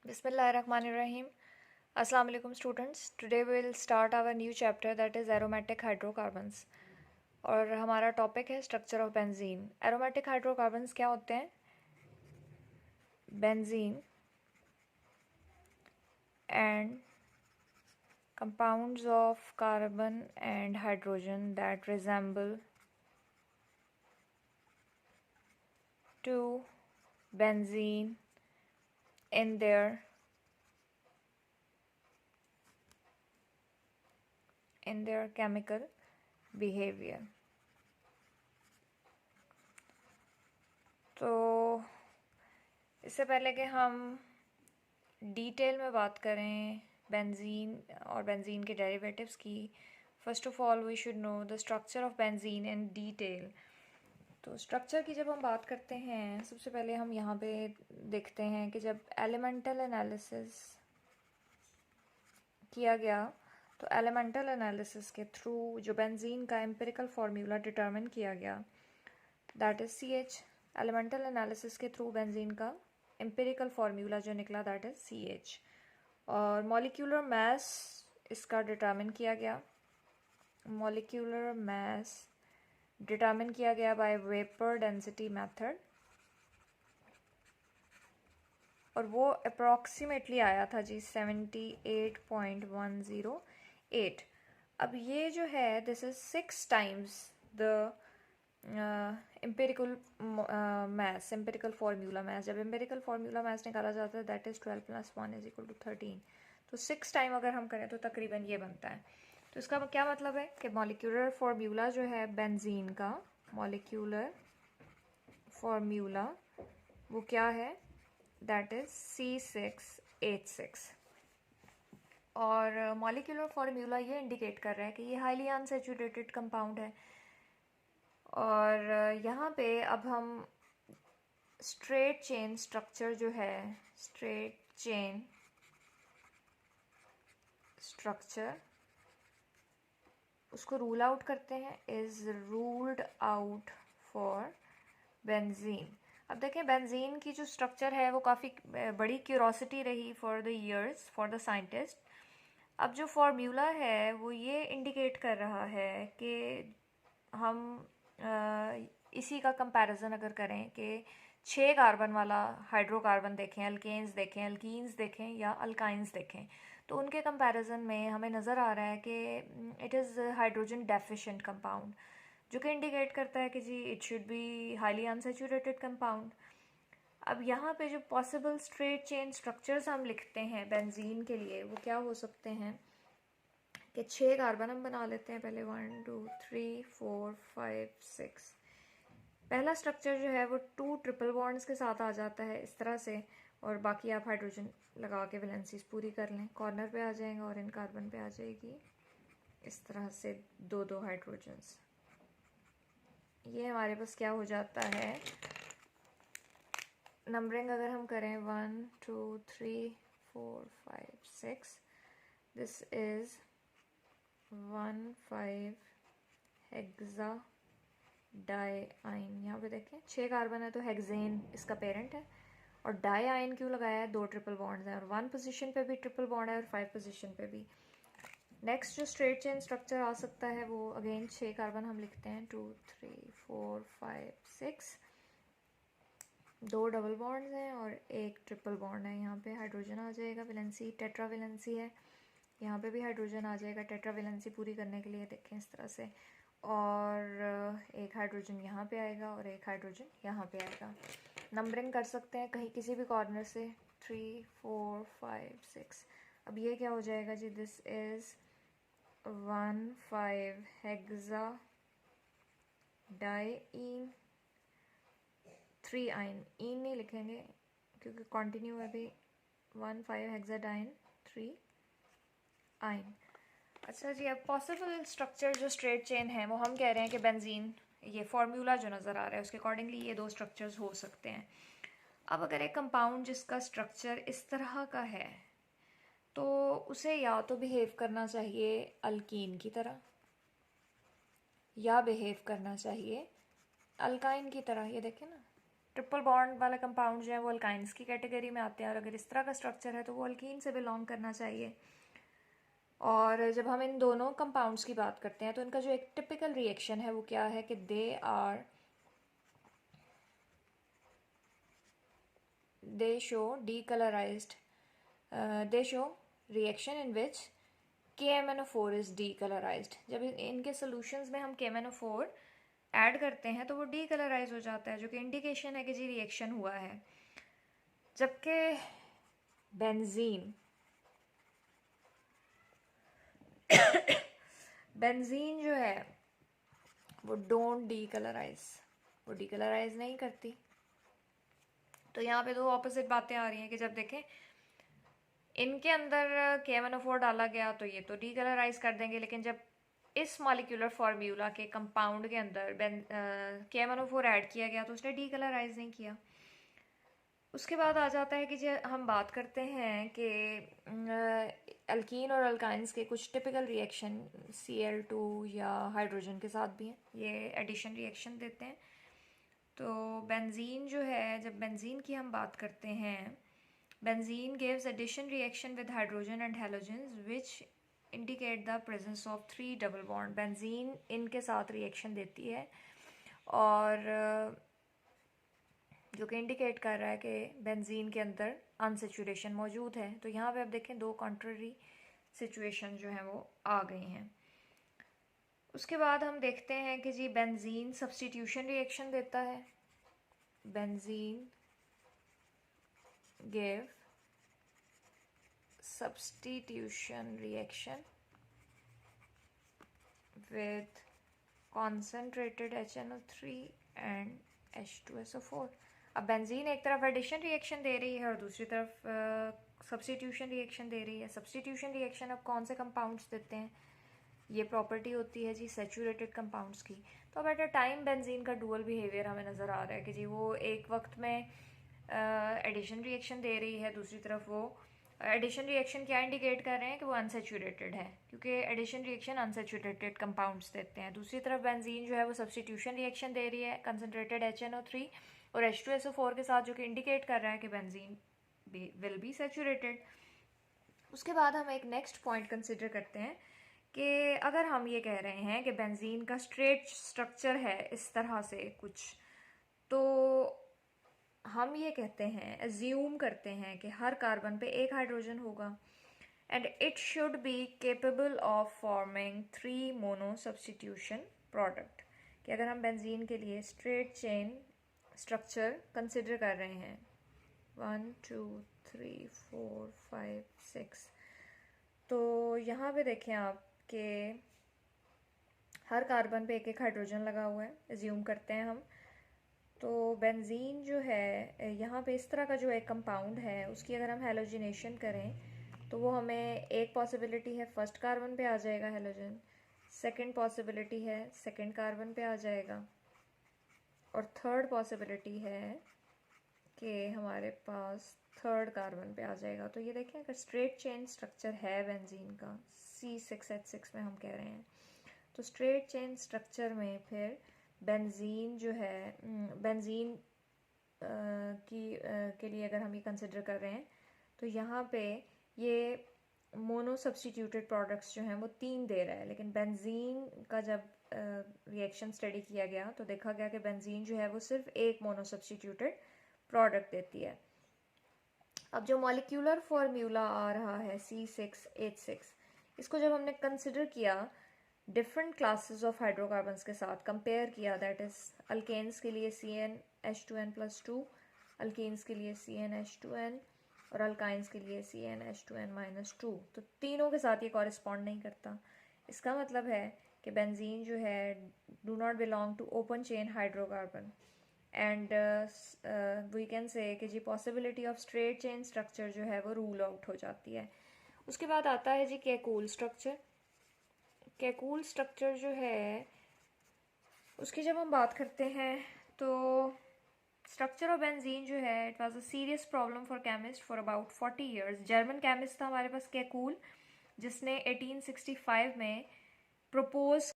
Bismillahirrahmanirrahim. Assalamu alaikum students. Today we will start our new chapter that is aromatic hydrocarbons. और हमारा topic है structure of benzene. Aromatic hydrocarbons क्या होते हैं? Benzene and compounds of carbon and hydrogen that resemble to benzene in their chemical behavior. तो इससे पहले कि हम डिटेल में बात करें बेंजीन और बेंजीन के डेरिवेटिव्स की, first of all we should know the structure of benzene in detail. तो स्ट्रक्चर की जब हम बात करते हैं, सबसे पहले हम यहाँ पे देखते हैं कि जब एलिमेंटल एनालिसिस किया गया तो एलिमेंटल एनालिसिस के थ्रू जो बेंजीन का एम्पिरिकल फार्मूला डिटरमिन किया गया that is CH. Elemental analysis के थ्रू बेंजीन का एम्पिरिकल फार्मूला जो निकला दैट इज़ CH. और मॉलिक्यूलर मास इसका डिटरमिन किया गया. मॉलिक्यूलर मास डिटरमिन किया गया बाय वेपर डेंसिटी मेथड और वो अप्रॉक्सीमेटली आया था जी 78.108. अब ये जो है this is 6 times the empirical mass, empirical formula mass. जब एम्पिरिकल फार्मूला मास निकाला जाता है दैट इज़ 12 + 1 = 13. तो 6 टाइम अगर हम करें तो तकरीबन ये बनता है. तो इसका क्या मतलब है कि मॉलिक्यूलर फार्मूला जो है बेंजीन का, मॉलिक्यूलर फार्मूला वो क्या है दैट इज़ C6H6. और मॉलिक्यूलर फार्मूला ये इंडिकेट कर रहा है कि ये हाईली अनसैचुरेटेड कंपाउंड है. और यहाँ पे अब हम स्ट्रेट चेन स्ट्रक्चर जो है, स्ट्रेट चेन स्ट्रक्चर उसको रूल आउट करते हैं. Is ruled out for benzene. अब देखें बेंजीन की जो स्ट्रक्चर है वो काफ़ी बड़ी क्यूरोसिटी रही for the years for the scientist. अब जो फार्मूला है वो ये इंडिकेट कर रहा है कि हम इसी का कंपैरिजन अगर करें कि 6 कार्बन वाला हाइड्रोकार्बन देखें, अल्केन्स देखें, अल्कीन्स देखें या अल्काइंस देखें, तो उनके कंपैरिजन में हमें नज़र आ रहा है कि it is hydrogen deficient compound, जो कि इंडिकेट करता है कि जी it should be highly unsaturated compound. अब यहाँ पे जो पॉसिबल स्ट्रेट चेन स्ट्रक्चर्स हम लिखते हैं बेंजीन के लिए वो क्या हो सकते हैं कि 6 कार्बन हम बना लेते हैं. पहले 1 2 3 4 5 6. पहला स्ट्रक्चर जो है वो 2 ट्रिपल बॉन्ड्स के साथ आ जाता है इस तरह से, और बाकी आप हाइड्रोजन लगा के वैलेंसीज पूरी कर लें. कॉर्नर पे आ जाएंगे और इन कार्बन पे आ जाएगी इस तरह से 2 हाइड्रोजन्स. ये हमारे पास क्या हो जाता है, नंबरिंग अगर हम करें 1 2 3 4 5 6, दिस इज़ 1,5 हेक्सा डाइआइन. यहाँ पे देखें 6 कार्बन है तो हेक्सेन इसका पेरेंट है, और डाइआइन क्यों लगाया है, 2 ट्रिपल बॉन्ड्स हैं और 1 पोजीशन पे भी ट्रिपल बॉन्ड है और 5 पोजीशन पे भी. नेक्स्ट जो स्ट्रेट चेन स्ट्रक्चर आ सकता है वो अगेन 6 कार्बन हम लिखते हैं 2 3 4 5 6. 2 डबल बॉन्ड्स हैं और 1 ट्रिपल बॉन्ड है. यहाँ पे हाइड्रोजन आ जाएगा, वैलेंसी टेट्रा वैलेंसी है. यहाँ पे भी हाइड्रोजन आ जाएगा टेट्रा वैलेंसी पूरी करने के लिए, देखें इस तरह से. और एक हाइड्रोजन यहाँ पे आएगा और एक हाइड्रोजन यहाँ पे आएगा. नंबरिंग कर सकते हैं कहीं किसी भी कॉर्नर से 3 4 5 6. अब ये क्या हो जाएगा जी, दिस इज़ 1,5 हेक्सा डाइईन 3 आइन. ईन नहीं लिखेंगे क्योंकि कॉन्टिन्यू है भी. 1,5 हेक्सा डाइन 3 आइन. अच्छा जी, अब पॉसिबल स्ट्रक्चर जो स्ट्रेट चेन है वो हम कह रहे हैं कि बेंजीन, ये फार्मूला जो नज़र आ रहा है उसके अकॉर्डिंगली ये 2 स्ट्रक्चर्स हो सकते हैं. अब अगर एक कंपाउंड जिसका स्ट्रक्चर इस तरह का है तो उसे या तो बिहेव करना चाहिए अल्कीन की तरह या बिहेव करना चाहिए अल्काइन की तरह. ये देखें ना, ट्रिपल बॉन्ड वाले कंपाउंड जो है वो अल्काइंस की कैटेगरी में आते हैं, और अगर इस तरह का स्ट्रक्चर है तो वो अल्कीन से बिलोंग करना चाहिए। और जब हम इन दोनों कंपाउंड्स की बात करते हैं तो इनका जो एक टिपिकल रिएक्शन है वो क्या है कि they show decolorized they show reaction in which KMnO4 is decolorized। जब इनके सॉल्यूशंस में हम KMnO4 ऐड करते हैं तो वो डीकलराइज हो जाता है, जो कि इंडिकेशन है कि जी रिएक्शन हुआ है। जबकि बेंजीन जो है वो डोंट डीकलराइज, वो डीकलराइज नहीं करती। तो यहाँ पे दो ऑपोजिट बातें आ रही हैं कि जब देखें इनके अंदर KMnO4 डाला गया तो ये तो डीकलराइज कर देंगे, लेकिन जब इस मॉलिक्यूलर फार्मूला के कंपाउंड के अंदर KMnO4 ऐड किया गया तो उसने डीकलराइज नहीं किया। उसके बाद आ जाता है कि जो हम बात करते हैं कि अल्कीन और अल्काइंस के कुछ टिपिकल रिएक्शन Cl2 या हाइड्रोजन के साथ भी हैं, ये एडिशन रिएक्शन देते हैं। तो बेंजीन जो है, जब बेंजीन की हम बात करते हैं, benzene gives addition reaction with hydrogen and halogens which indicate the presence of 3 double bond. Benzene इनके साथ रिएक्शन देती है और जो कि इंडिकेट कर रहा है कि बेंजीन के अंदर अनसेचुरेशन मौजूद है। तो यहाँ पे आप देखें दो कॉन्ट्ररी सिचुएशन जो हैं वो आ गई हैं। उसके बाद हम देखते हैं कि जी बेंजीन सब्स्टिट्यूशन रिएक्शन देता है। Benzene give substitution reaction with concentrated HNO3 and H2SO4। अब बेंजीन एक तरफ एडिशन रिएक्शन दे रही है और दूसरी तरफ सब्स्टिट्यूशन रिएक्शन दे रही है। सब्स्टिट्यूशन रिएक्शन अब कौन से कंपाउंड्स देते हैं, ये प्रॉपर्टी होती है जी सैचुरेटेड कंपाउंड्स की। तो अब एट अ टाइम बेंजीन का डुअल बिहेवियर हमें नज़र आ रहा है कि जी वो एक वक्त में एडिशन रिएक्शन दे रही है, दूसरी तरफ वो एडिशन रिएक्शन क्या इंडिकेट कर रहे हैं कि वो अनसेचुरेटेड है, क्योंकि एडिशन रिएक्शन अनसेचुरेटेड कंपाउंड्स देते हैं। दूसरी तरफ बेंजीन जो है वो सब्स्टिट्यूशन रिएक्शन दे रही है कंसनट्रेटेड HNO3 और H2SO4 के साथ, जो कि इंडिकेट कर रहा है कि बेंजीन विल बी सेचुरेटेड। उसके बाद हम एक नेक्स्ट पॉइंट कंसिडर करते हैं कि अगर हम ये कह रहे हैं कि बेंजीन का स्ट्रेट स्ट्रक्चर है इस तरह से कुछ, तो हम ये कहते हैं, एज्यूम करते हैं कि हर कार्बन पे एक हाइड्रोजन होगा and it should be capable of forming 3 mono substitution product. कि अगर हम बेंजीन के लिए स्ट्रेट चेन स्ट्रक्चर कंसिडर कर रहे हैं 1 2 3 4 5 6, तो यहाँ पे देखें आप कि हर कार्बन पे एक एक हाइड्रोजन लगा हुआ है, एज्यूम करते हैं हम। तो बेंजीन जो है यहाँ पे इस तरह का जो एक कंपाउंड है उसकी अगर हम हेलोजिनेशन करें तो वो हमें एक पॉसिबिलिटी है फर्स्ट कार्बन पे आ जाएगा हेलोजन, सेकंड पॉसिबिलिटी है सेकंड कार्बन पे आ जाएगा, और थर्ड पॉसिबिलिटी है कि हमारे पास थर्ड कार्बन पे आ जाएगा। तो ये देखें अगर स्ट्रेट चेन स्ट्रक्चर है बेंजीन का C6H6 में हम कह रहे हैं, तो स्ट्रेट चेन स्ट्रक्चर में फिर बेंजीन जो है बेंजीन के लिए अगर हम ये कंसिडर कर रहे हैं तो यहाँ पे ये मोनो सब्स्टिट्यूटेड प्रोडक्ट्स जो हैं वो 3 दे रहा है, लेकिन बेंजीन का जब रिएक्शन स्टडी किया गया तो देखा गया कि बेंजीन जो है वो सिर्फ एक मोनो सब्स्टिट्यूटेड प्रोडक्ट देती है। अब जो मॉलिक्यूलर फार्मूला आ रहा है C6H6, इसको जब हमने कंसिडर किया डिफरेंट क्लासेस ऑफ हाइड्रोकार्बन्स के साथ कंपेयर किया, दैट इज अल्केन्स के लिए CnH2n+2, अल्कीन्स के लिए CnH2n और अल्काइंस के लिए CnH2n-2, तो तीनों के साथ ये कॉरेस्पॉन्ड नहीं करता। इसका मतलब है कि बेंजीन जो है do not belong to open chain hydrocarbon and we can say कि जी possibility of straight chain structure जो है वो रूल आउट हो जाती है। उसके बाद आता है जी केकूल स्ट्रक्चर। केकूल स्ट्रक्चर जो है उसकी जब हम बात करते हैं तो स्ट्रक्चर ऑफ बेंजीन जो है it was a serious problem for chemist for about 40 years. German chemist था हमारे पास केकूल, जिसने 1865 में प्रपोज